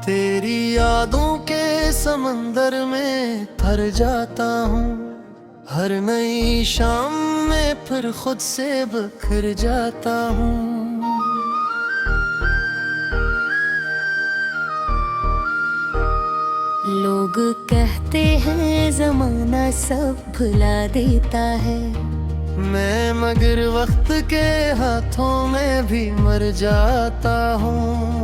तेरी यादों के समंदर में तर जाता हूँ। हर नई शाम में फिर खुद से बिखर जाता हूँ। लोग कहते हैं जमाना सब भुला देता है, मैं मगर वक्त के हाथों में भी मर जाता हूँ।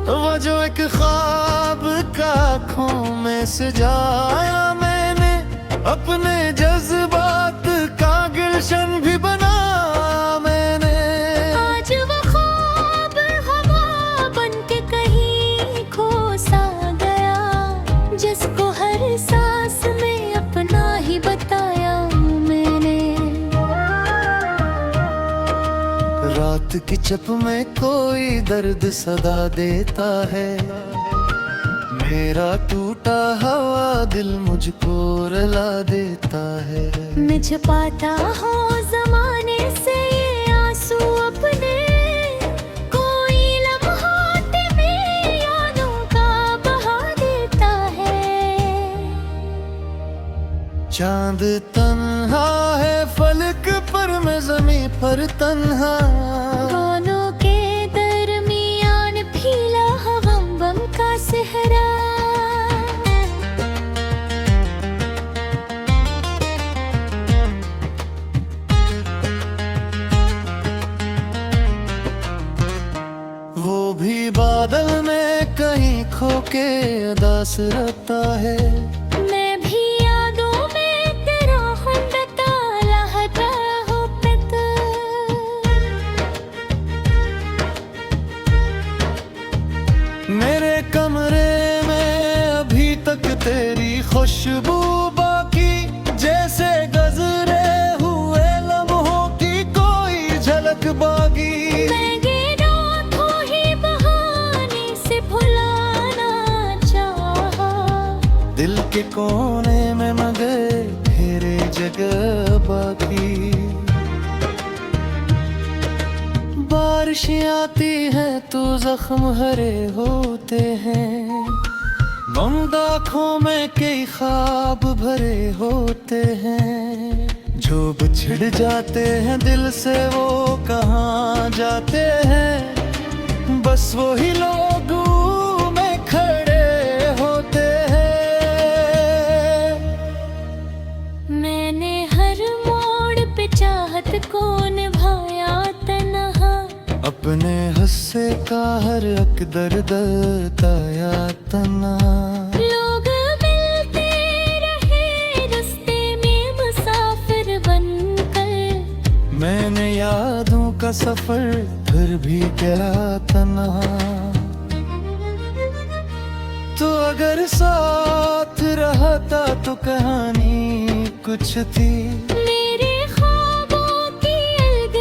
वो जो एक ख्वाब का आँखों में सजाया मैंने, अपने जज्बात का गुलशन भी बनाया मैंने। आज वो ख्वाब हवा बन के कहीं खो सा गया, जिसको हर सांस में अपना ही बताया मैंने। रात की चप में कोई दर्द सदा देता है, मेरा टूटा हुआ दिल मुझको रुला देता है। मैं छुपाता हूँ जमाने से ये आंसू अपने, कोई लम्हात में यादों का बहा देता है। चांद तन्हा है फलक पर, मैं ज़मीं पर तन्हा। दोनों के दरमियान फीला हवा बम का सेहरा। वो भी बादल में कहीं खो के उदास रहता है, मैं भी यादों में तेरा हुंदता लहता हूँ पिता। मेरे कमरे में अभी तक तेरी खुशबू बाकी, जैसे गजरे हुए लम्हों की कोई झलक बाकी। मैं ये रातों ही बहाने से भुलाना चाहा, दिल के कोने में मगर तेरे जगह बाकी। बारिशें आती हैं तो जख्म हरे होते हैं, बंद आँखों में कई ख्वाब भरे होते हैं। जो बिछड़ जाते हैं दिल से वो कहाँ जाते हैं, बस वही लोग में खड़े होते हैं। मैंने हर मोड़ पे चाहत को निभाया तन्हा, अपने हिस्से का हर एक दर्द ताया तना। लोग मिलते रहे रास्ते में मुसाफिर बनकर, मैंने यादों का सफर फिर भी गया तन्हा। तो अगर साथ रहता तो कहानी कुछ थी, मेरे ख्वाबों की अलग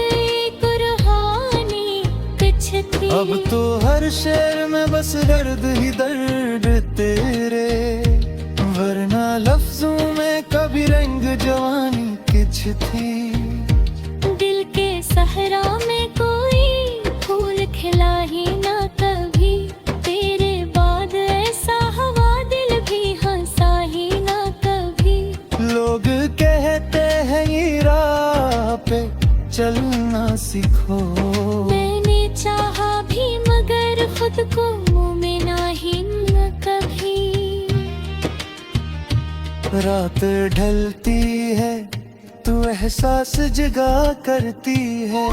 कुर्हानी कुछ थी। अब तो हर शेर में बस दर्द ही दर्द तेरे, वरना लफ्जों में कभी रंग जवानी कुछ थी। दिल के सहरा में कोई फूल खिला ही ना कभी, तेरे बाद ऐसा हवा दिल भी हंसा ही ना कभी। लोग कहते हैं ये राह पे चलना सीखो, मैंने चाहा भी मगर खुद को मुँह में नहीं न कभी। रात ढलती है तू एहसास जगा करती है,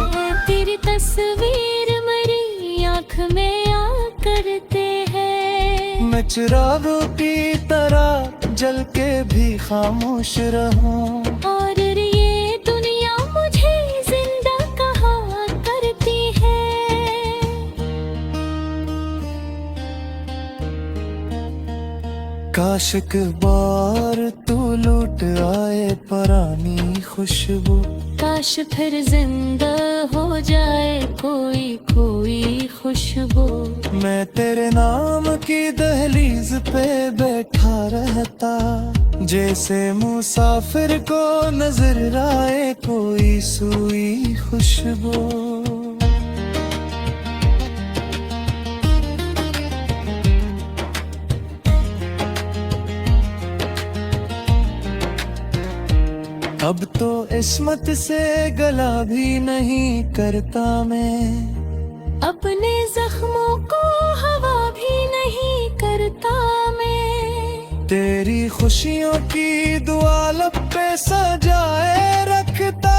तेरी तस्वीर मेरी आँख में आ करते हैं। मैं चिरागों की तरह जल के भी खामोश रहूं, और ये दुनिया मुझे जिंदा कहा करती है। काश एक बार तू लूट आए पुरानी खुशबू, काश फिर जिंदा हो जाए कोई कोई खुशबू। मैं तेरे नाम की दहलीज पे बैठा रहता, जैसे मुसाफिर को नजर आए कोई सुई खुशबू। अब तो इस्मत से गला भी नहीं करता मैं, अपने जख्मों को हवा भी नहीं करता मैं। तेरी खुशियों की दुआ लब पे सजाए रखता,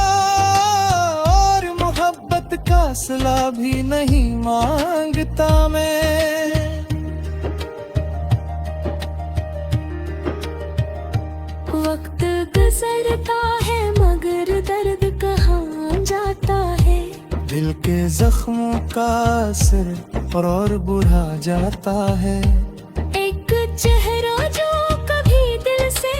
और मोहब्बत का सिला भी नहीं मांगता मैं। वक्त गुजरता है मगर दर्द कहाँ जाता है, दिल के जख्मों का असर और बुढ़ा जाता है। एक चेहरा जो कभी दिल से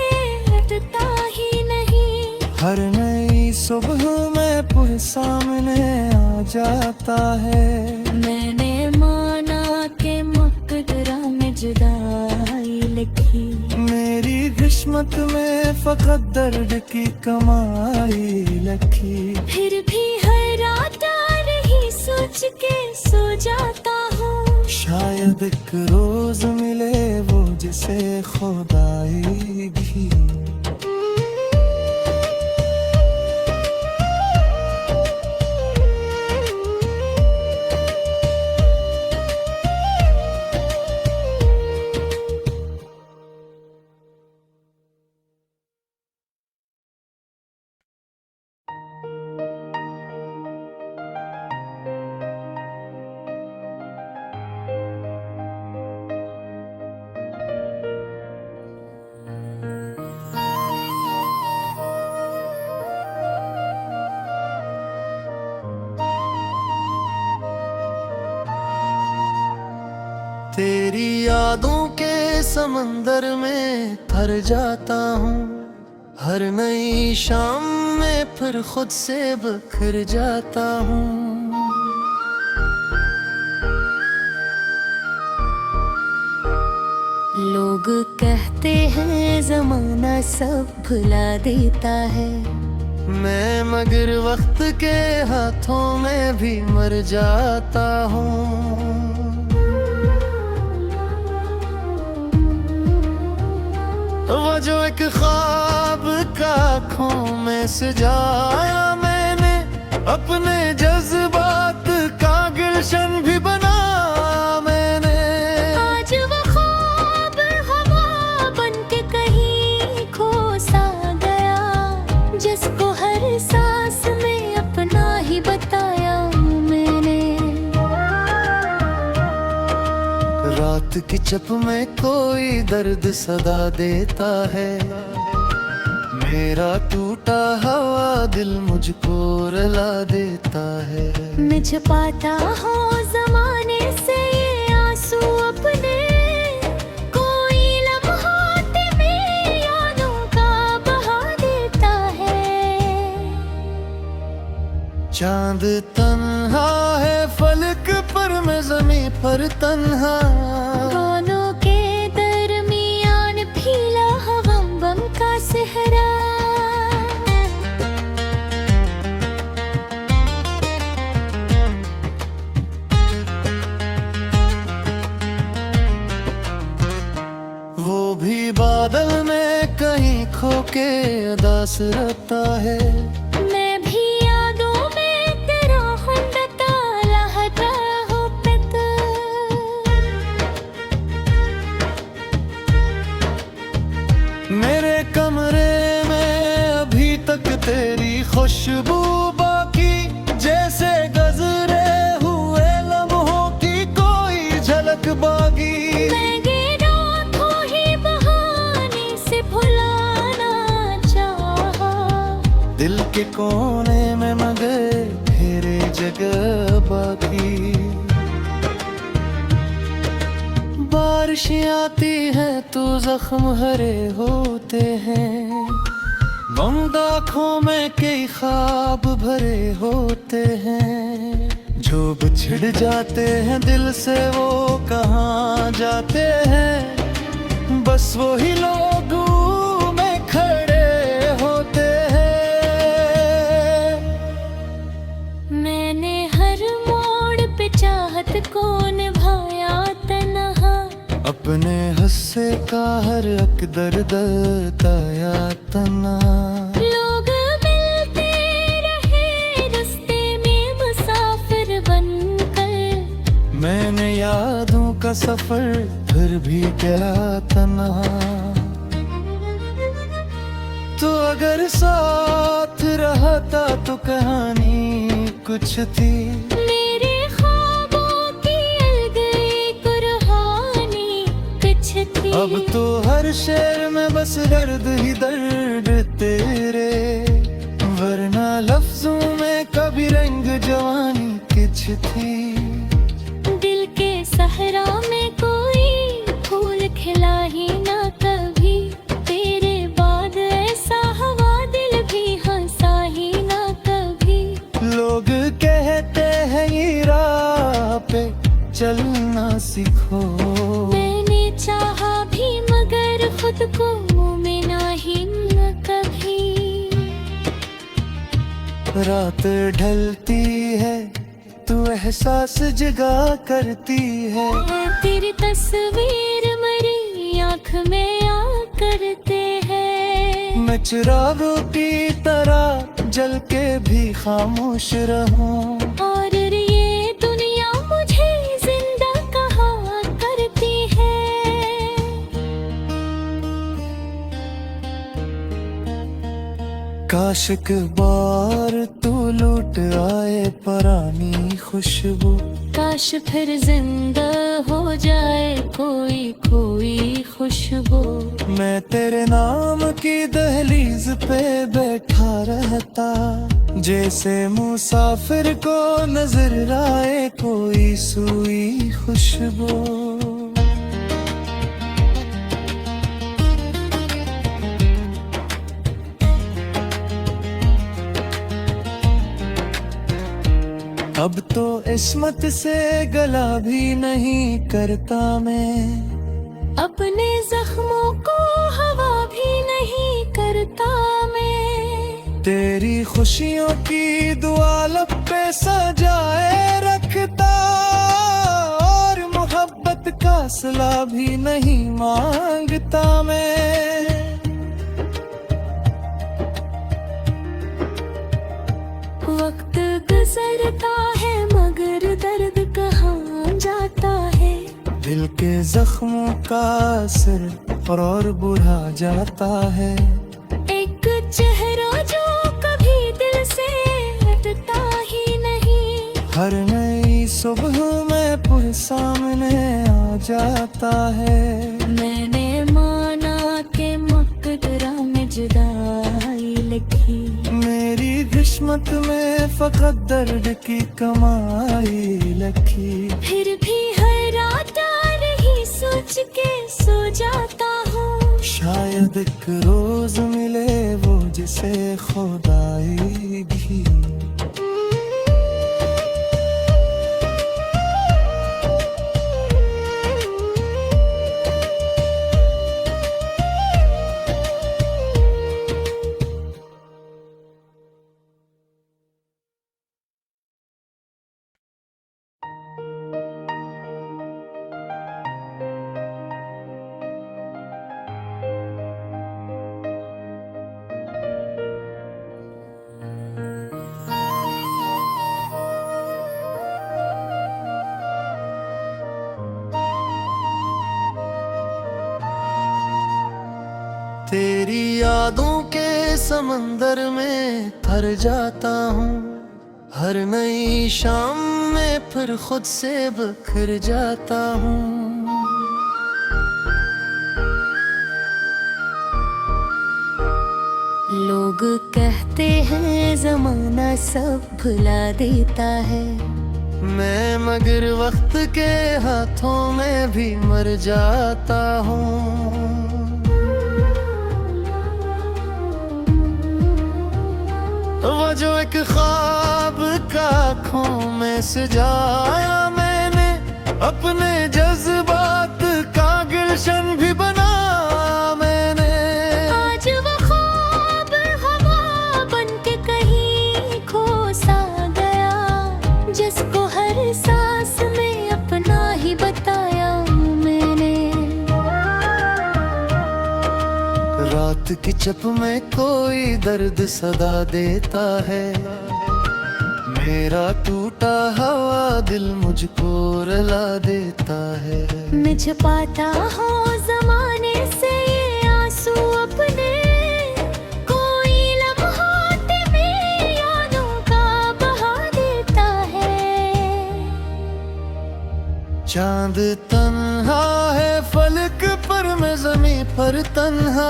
हटता ही नहीं, हर नई सुबह में पुर सामने आ जाता है। मैंने माना के मुकद्दरा में जुदाई लिखी, मेरी किस्मत में फकत दर्द की कमाई लिखी। फिर भी हर रात रही सोच के सो जाता हूँ, शायद एक रोज मिले वो जिसे खुदाई भी। तेरी यादों के समंदर में तर जाता हूँ, हर नई शाम में फिर खुद से बिखर जाता हूँ। लोग कहते हैं जमाना सब भुला देता है, मैं मगर वक्त के हाथों में भी मर जाता हूँ। वो जो एक ख्वाब का आँखों में सजाया मैंने, अपने जज्बात का गुलशन भी बनाया मैंने। आज वो ख्वाब हवा बन के कहीं खो सा गया, जिसको हर सांस में अपना ही बताया मैंने। रात की चप में कोई दर्द सदा देता है, मेरा टूटा हवा दिल मुझको रुला देता है। मैं छुपाता हूँ जमाने से ये आंसू अपने, कोई लम्हात में यादों का बहा देता है। चांद तन्हा है फलक पर, मैं ज़मीं पर तन्हा। दोनों के दरमियान फीला हवम बम का सेहरा। वो भी बादल में कहीं खो के उदास रहता है, मैं भी यादों में तेरा खुंदता लहता हूँ पिता। मेरे कमरे में अभी तक तेरी खुशबू बाकी, जैसे गजरे हुए लम्हों की कोई झलक बाकी। मैं गिरा तो ही बहाने से भुलाना चाहा, दिल के कोने में मगर तेरे जगह बाकी। बारिश आती है तो जख्म हरे होते हैं, बंद आँखों में कई ख्वाब भरे होते हैं। जो बिछड़ जाते हैं दिल से वो कहाँ जाते हैं, बस वही लोग में खड़े होते हैं। मैंने हर मोड़ पे चाहत को निभाया तन्हा, अपने हस्से का हर एक दर्द ताया तना। लोग सफर फिर भी गया तन्हा। तो अगर साथ रहता तो कहानी कुछ थी। मेरे ख्वाबों की अलगई कहानी कुछ थी। अब तो हर शेर में बस दर्द ही दर्द तेरे, वरना लफ्जों में कभी रंग जवानी कुछ थी। दिल के सहरा में कोई फूल खिला ही ना कभी, तेरे बाद ऐसा हवा दिल भी हंसा ही ना कभी। लोग कहते हैं ये राह पे चलना सीखो, मैंने चाहा भी मगर खुद को मिला ही न कभी। रात ढलती है तू एहसास जगा करती है, तेरी तस्वीर मेरी आँख में आ करते हैं। मैं चिरागों की तरह जल के भी खामोश रहूं, और ये दुनिया मुझे जिंदा कहा करती है। काश एक बार तू लूट आए पुरानी खुशबू, काश फिर जिंदा हो जाए कोई कोई खुशबू। मैं तेरे नाम की दहलीज पे बैठा रहता, जैसे मुसाफिर को नजर आए कोई सुई खुशबू। अब तो इस्मत से गला भी नहीं करता मैं, अपने जख्मों को हवा भी नहीं करता मैं। तेरी खुशियों की दुआ लब पे सजाए रखता, और मोहब्बत का सिला भी नहीं मांगता मैं। वक्त गुजरता है मगर दर्द कहाँ जाता है, दिल के जख्मों का असर और बुढ़ा जाता है। एक चेहरा जो कभी दिल से हटता ही नहीं, हर नई सुबह में पुर सामने आ जाता है। मैंने माना के मुकद्दरा में जुदाई लिखी, मेरी किस्मत में फकत दर्द की कमाई लखी। फिर भी हर रात रही सोच के सो जाता हूँ, शायद एक रोज मिले वो जिसे खुदाई भी। तेरी यादों के समंदर में तर जाता हूँ, हर नई शाम में फिर खुद से बिखर जाता हूँ। लोग कहते हैं जमाना सब भुला देता है, मैं मगर वक्त के हाथों में भी मर जाता हूँ। वो जो एक ख्वाब का आँखों में सजाया मैंने, अपने जज्बात का गुलशन भी बनाया मैंने। आज वो ख्वाब हवा बन के कहीं खो सा गया, जिसको हर सांस में अपना ही बताया मैंने। रात की चप में कोई दर्द सदा देता है, तेरा टूटा हवा दिल मुझको रुला देता है। मैं छुपाता हूँ जमाने से ये आंसू अपने, कोई लम्हों में यादों का बहा देता है। चांद तन्हा है फलक पर, मैं ज़मीं पर तन्हा।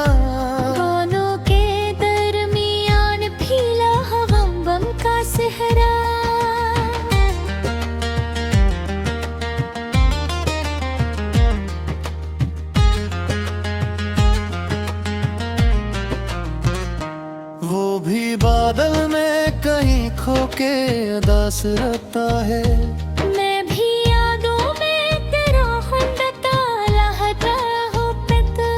दोनों के दरमियान फीला गम बम का सेहरा। वो भी बादल में कहीं खो के उदास रहता है। मैं भी यादों में तेरा खुंदता लहता हूँ पिता।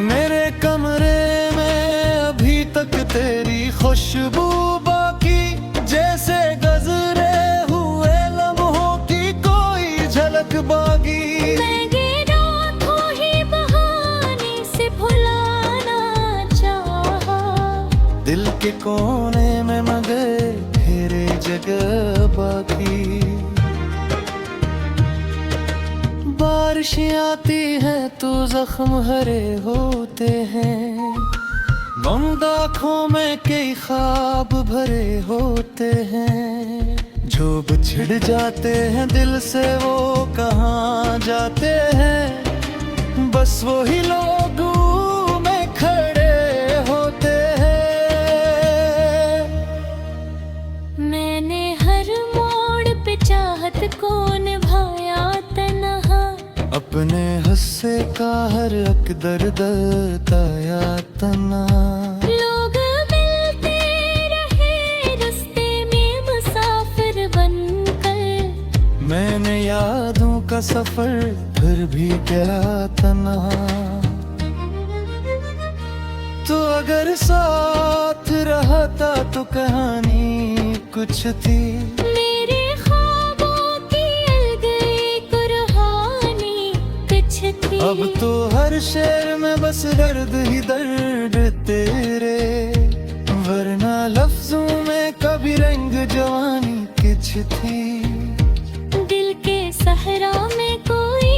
मेरे कमरे में अभी तक तेरी खुशबू बाकी, जैसे गजरे हुए लम्हों की कोई झलक बाकी। मैं गिरा तो ही बहाने से भुलाना चाहा, दिल के कोने में मगर तेरे जगह बाकी। बारिशें आती हैं तो जख्म हरे होते हैं, बंद आँखों में कई ख्वाब भरे होते हैं। जो बिछड़ जाते हैं दिल से वो कहाँ जाते हैं, बस वही लोग में खड़े होते हैं। मैंने हर मोड़ पे चाहत को निभाया तन्हा, अपने हस्से का हर अक दर्द ताया तना। लोग मिलते रहे रास्ते में मुसाफिर बनकर, मैंने यादों का सफर फिर भी गया तन्हा। तो अगर साथ रहता तो कहानी कुछ थी, मेरे ख्वाबों की अलग कुर्हानी कुछ थी। अब तो हर शेर में बस दर्द ही दर्द तेरे, वरना लफ्जों में कभी रंग जवानी कुछ थी। दिल के सहरा में कोई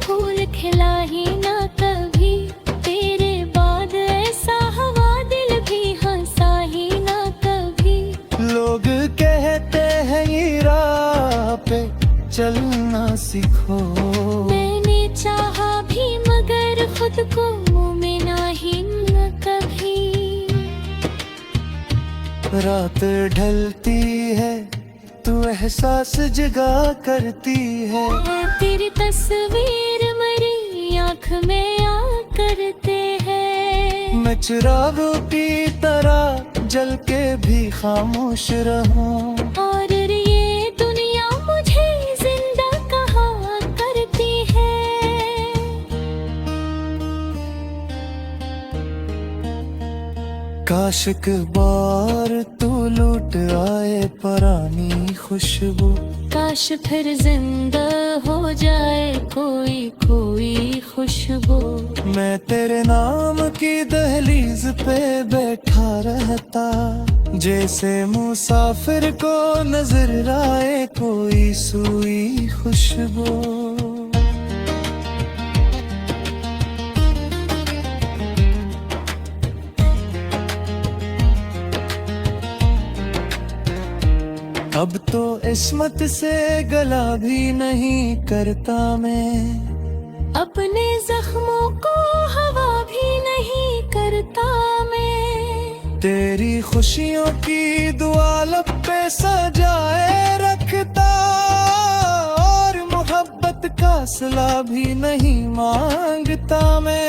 फूल खिला ही ना कभी, तेरे बाद ऐसा हवा दिल भी हंसा ही ना कभी। लोग कहते हैं ये राह पे चलना सीखो, मैंने चाहा भी मगर खुद को मुमिना ही न कभी। रात ढलती है तू एहसास जगा करती है, तेरी तस्वीर मेरी आँख में आ करते हैं। मैं चिरागों की तरह जल के भी खामोश रहूं, और ये दुनिया मुझे जिंदा कहा करती है। काश एक बार तू लूट आए पुरानी खुशबू, काश फिर जिंदा हो जाए कोई कोई खुशबू। मैं तेरे नाम की दहलीज पे बैठा रहता, जैसे मुसाफिर को नजर आए कोई सुई खुशबू। अब तो इस्मत से गला भी नहीं करता मैं, अपने जख्मों को हवा भी नहीं करता मैं। तेरी खुशियों की दुआ लब पे सजाए रखता, और मोहब्बत का सिला भी नहीं मांगता मैं।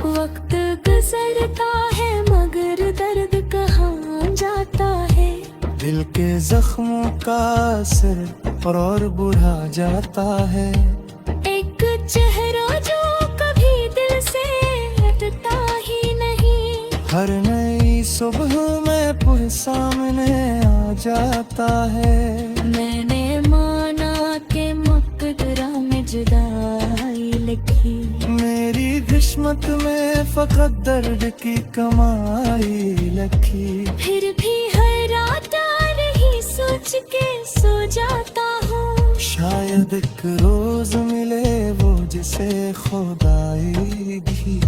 वक्त गुजरता है मगर दर्द कहाँ जाता है, दिल के जख्मों का असर और बुढ़ा जाता है। एक चेहरा जो कभी दिल से हटता ही नहीं, हर नई सुबह में पुर सामने आ जाता है। मैंने माना के मकदरा में जुदा किस्मत में फकत दर्द की कमाई लखी। फिर भी हर रात आ रही सोच के सो जाता हूँ। शायद एक रोज मिले वो जिसे खुदाई भी।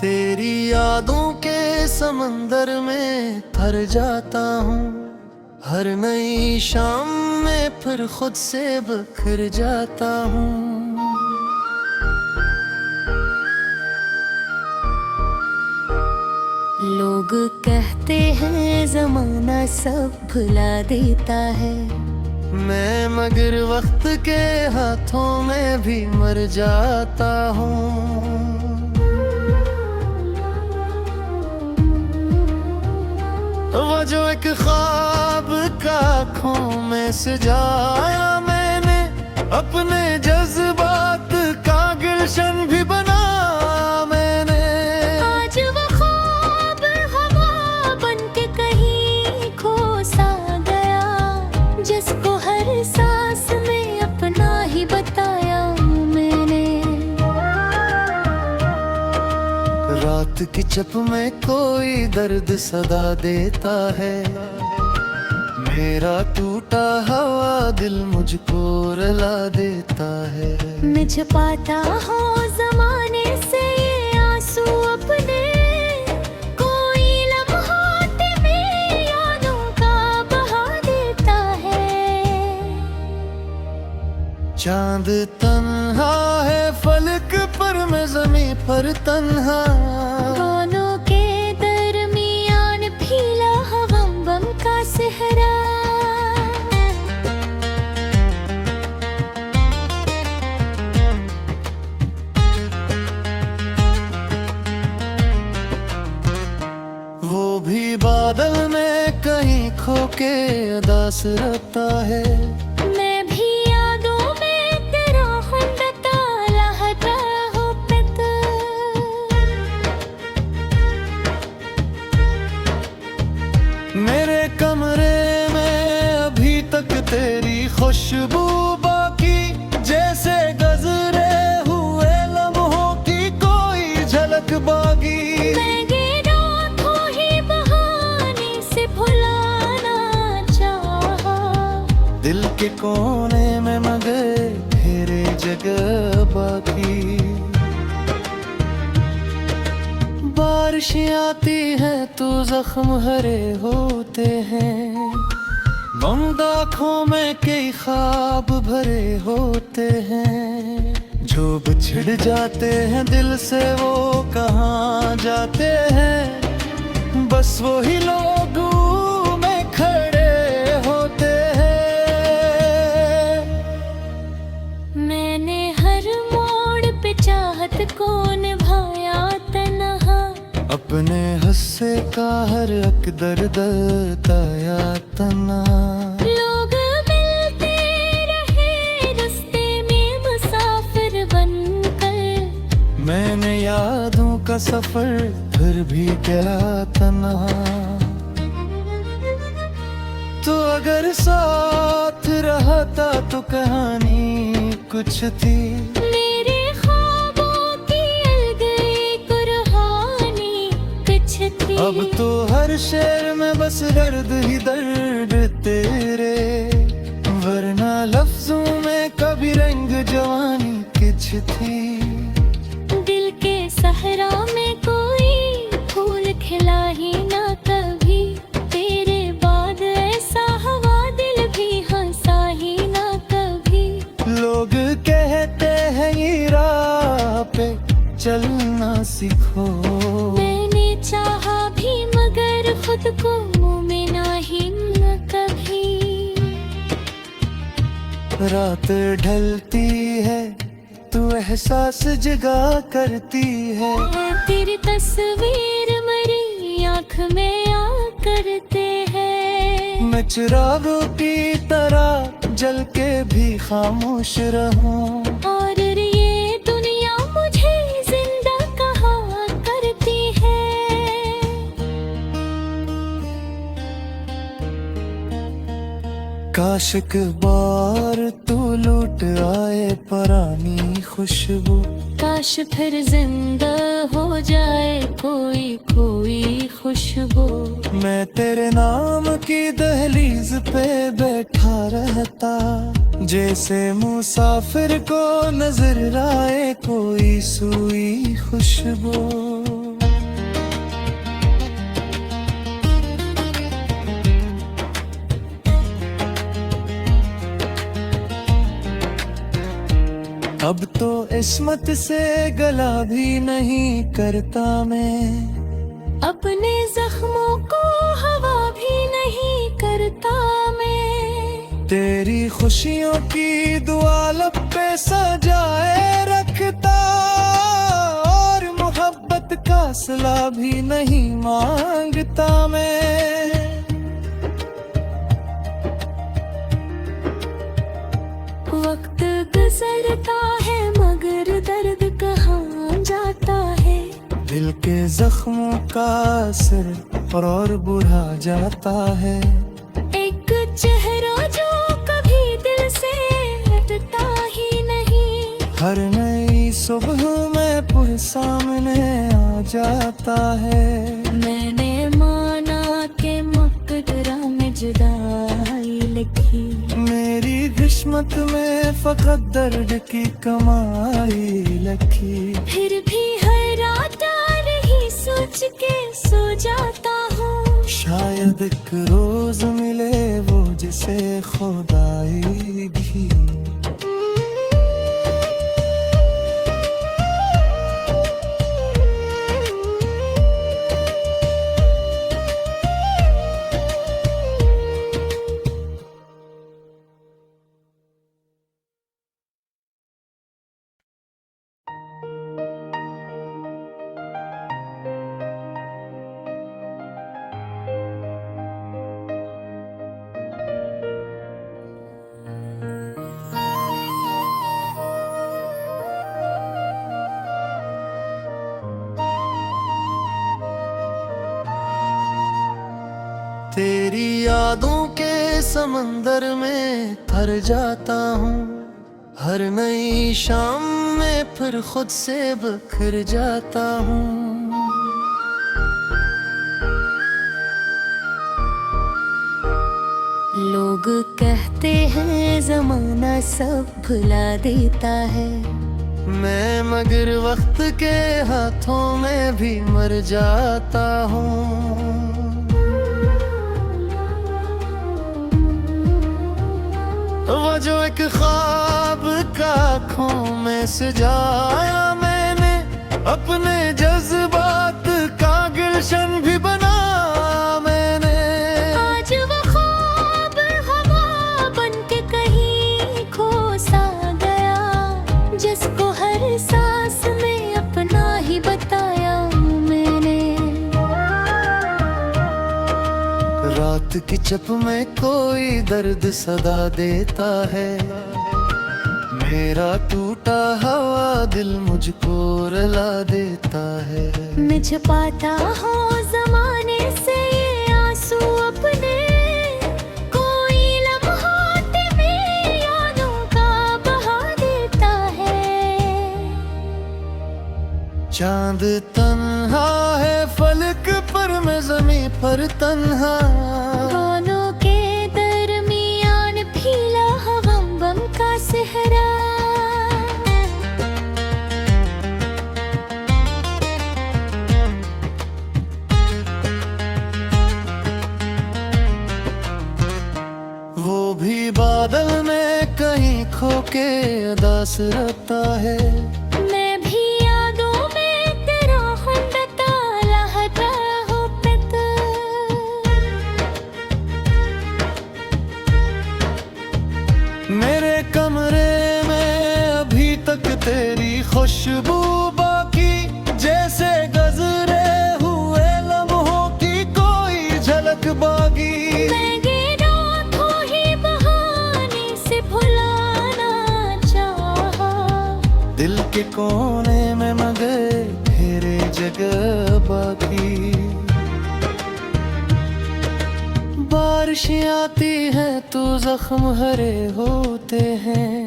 तेरी यादों के समंदर में तर जाता हूँ। हर नई शाम में फिर खुद से बिखर जाता हूँ। लोग कहते हैं जमाना सब भुला देता है, मैं मगर वक्त के हाथों में भी मर जाता हूँ। वो जो एक ख्वाब का आँखों में सजाया मैंने, अपने जज्बात का गुलशन भी बनाया मैंने। आज वो ख्वाब हवा बन के कहीं खो सा गया, जिसको हर सांस में अपना ही बताया मैंने। रात की चप में कोई दर्द सदा देता है, मेरा टूटा हुआ दिल मुझको रुला देता है। मैं छुपाता हूँ जमाने से ये आंसू अपने, कोई लम्हात में यादों का बहा देता है। चांद तन्हा है फलक पर, मैं ज़मीं पर तन्हा। दोनों के दरमियान फीला हवम बम का सेहरा। वो भी बादल में कहीं खो के अदास रहता है। मैं भी यादों में तेरा खुंदता लहता हूँ पिता। मेरे कमरे में अभी तक तेरी खुशबू बाकी, जैसे गजरे हुए लम्हों की कोई झलक बाकी। मैं गिरा तो ही बहाने से भुलाना चाहा, दिल के कोने में मगर तेरे जगह बाकी। बारिश आती है तो जख्म हरे होते हैं, बंद आँखों में कई ख्वाब भरे होते हैं। जो बिछड़ जाते हैं दिल से वो कहाँ जाते हैं, बस वही लोग में खड़े होते हैं। मैंने हर मोड़ पे चाहत को निभाया तन्हा, अपने हस्से का हर एक दर्द ताया तना। लोग मिलते रहे रास्ते में मुसाफिर बनकर, मैंने यादों का सफर फिर भी गया तन्हा। तो अगर साथ रहता तो कहानी कुछ थी, मेरे ख्वाबों की अलगई कुर्हानी कुछ थी। अब तो हर शेर में बस दर्द ही दर्द तेरे, वरना लफ्जों में कभी रंग जवानी कुछ थी। दिल के सहरा में कोई फूल खिला ही ना कभी, तेरे बाद ऐसा हवा दिल भी हंसा ही ना कभी। लोग कहते हैं ये राह पे चलना सीखो, मैंने चाहा भी मगर खुद को मोमिना ही न कभी। रात ढलती है तू एहसास जगा करती है, तेरी तस्वीर मेरी आँख में आ करते हैं। मैं चिरागों की तरह जल के भी खामोश रहूं, और ये दुनिया मुझे जिंदा कहा करती है। काश एक बार तू लूट आए पुरानी खुशबू, काश फिर जिंदा हो जाए कोई कोई खुशबू। मैं तेरे नाम की दहलीज पे बैठा रहता, जैसे मुसाफिर को नजर आए कोई सुई खुशबू। अब तो इस्मत से गला भी नहीं करता मैं, अपने जख्मों को हवा भी नहीं करता मैं। तेरी खुशियों की दुआ लब पे सजाए रखता, और मोहब्बत का सिला भी नहीं मांगता मैं। वक्त गुजरता है मगर दर्द कहाँ जाता है, दिल के जख्मों का असर और बुढ़ा जाता है। एक चेहरा जो कभी दिल से हटता ही नहीं, हर नई सुबह में पुर सामने आ जाता है। मैंने माना के मकदरा में जुदाई लिखी, मेरी किस्मत में फकत दर्द की कमाई लखी। फिर भी हर रात रही सोच के सो जाता हूँ, शायद एक रोज मिले वो जिसे खुदाई भी। तेरी यादों के समंदर में तर जाता हूँ, हर नई शाम में फिर खुद से बिखर जाता हूँ। लोग कहते हैं जमाना सब भुला देता है, मैं मगर वक्त के हाथों में भी मर जाता हूँ। वो जो एक ख्वाब का आँखों में सजाया मैंने, अपने जज्बात का गुलशन भी बना मैंने। आज वो ख्वाब हवा बन के कहीं खो सा गया, जिसको हर सांस में अपना ही बताया मैंने। रात की चप में कोई दर्द सदा देता है, मेरा टूटा हुआ दिल मुझको रुला देता है। मैं छुपाता हूँ जमाने से ये आंसू अपने, कोई लम्हात में यादों का बहा देता है। चांद तन्हा है फलक पर, मैं ज़मीं पर तन्हा। दोनों के दरमियान फीला हम बम का सेहरा। वो भी बादल में कहीं खो के उदास रहता है, मैं भी यादों में तेरा खुंदता लहता हूँ पिता। तेरी खुशबू बाकी जैसे गजरे हुए लम्हों की कोई झलक बागी। मैं गिरा तो ही बहाने से भुलाना चाहा, दिल के कोने में मगर तेरे जगह बाकी। बारिशें आती हैं तो जख्म हरे होते हैं,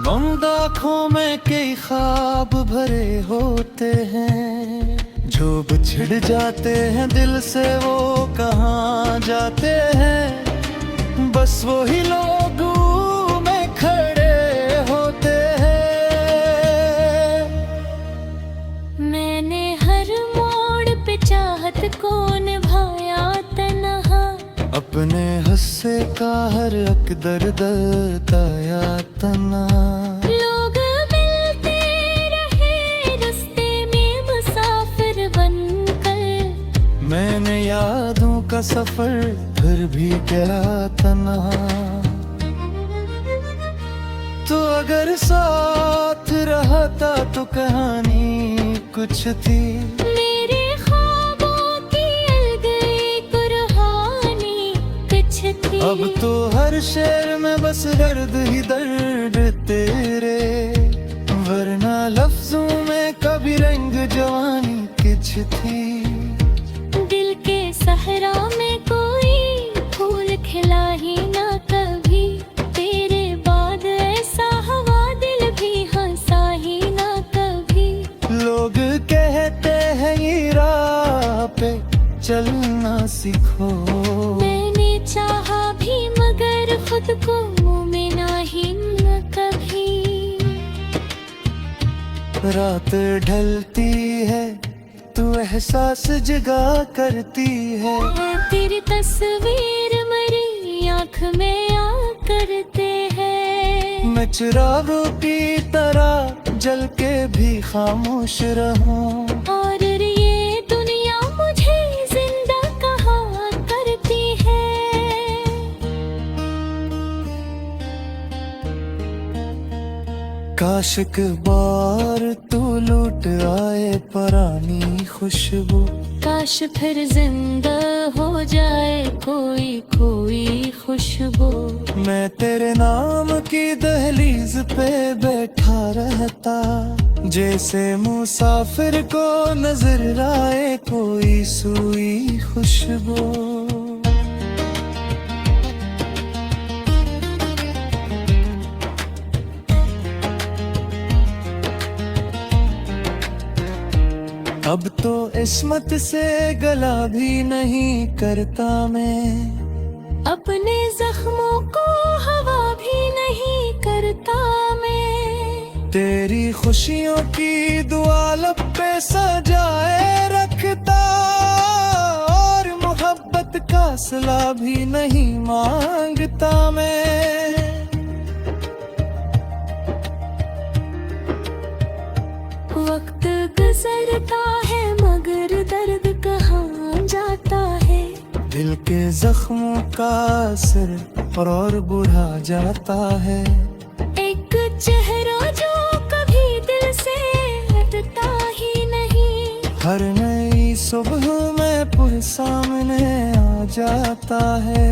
बंद आँखों में कई ख्वाब भरे होते हैं। जो बिछड़ जाते हैं दिल से वो कहाँ जाते हैं, बस वही लोग में खड़े होते हैं। मैंने हर मोड़ पे चाहत को निभाया तन्हा, अपने हस्से का हर अकदर बताया तना। लोग मिलते रहे रास्ते में मुसाफिर बनकर, मैंने यादों का सफर फिर भी गया तन्हा। तो अगर साथ रहता तो कहानी कुछ थी, मेरे ख्वाबों की अलग कुरहानी कुछ थी। अब तो हर शेर में बस दर्द ही दर्द तेरे, वरना लफ्जों में कभी रंग जवानी कुछ थी। दिल के सहरा में कोई फूल खिला ही ना कभी, तेरे बाद ऐसा हवा दिल भी हंसा ही ना कभी। लोग कहते हैं ये राह पे चलना सीखो, मैंने चाहा भी मगर खुद को मुमिना ही न कभी। रात ढलती है तू एहसास जगा करती है, तेरी तस्वीर मेरी आँख में आ करते हैं। मैं चिरागों की तरह जल के भी खामोश रहूं, और ये दुनिया मुझे जिंदा कहा करती है। काश एक बार तू लूट आए पुरानी खुशबू, काश फिर जिंदा हो जाए कोई कोई खुशबू। मैं तेरे नाम की दहलीज पे बैठा रहता, जैसे मुसाफिर को नजर आए कोई सुई खुशबू। अब तो इस्मत से गला भी नहीं करता मैं, अपने जख्मों को हवा भी नहीं करता मैं। तेरी खुशियों की दुआ लब पे सजाए रखता, और मोहब्बत का सिला भी नहीं मांगता मैं। वक्त गुजरता है मगर दर्द कहाँ जाता है, दिल के जख्मों का असर और बुढ़ा जाता है। एक चेहरा जो कभी दिल से हटता ही नहीं, हर नई सुबह में पुर सामने आ जाता है।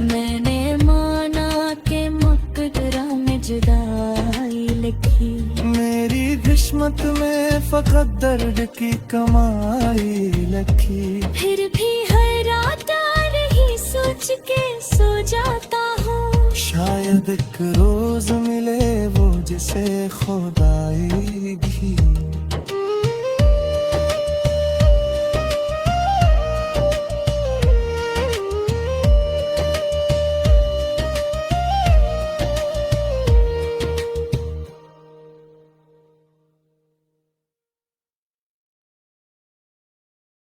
मैंने माना के मकदरा में जुदाई लिखी, मेरी किस्मत में फकत दर्द की कमाई लिखी। फिर भी हर रात रही सोच के सो जाता हूँ, शायद एक रोज मिले वो जिसे खुदाई भी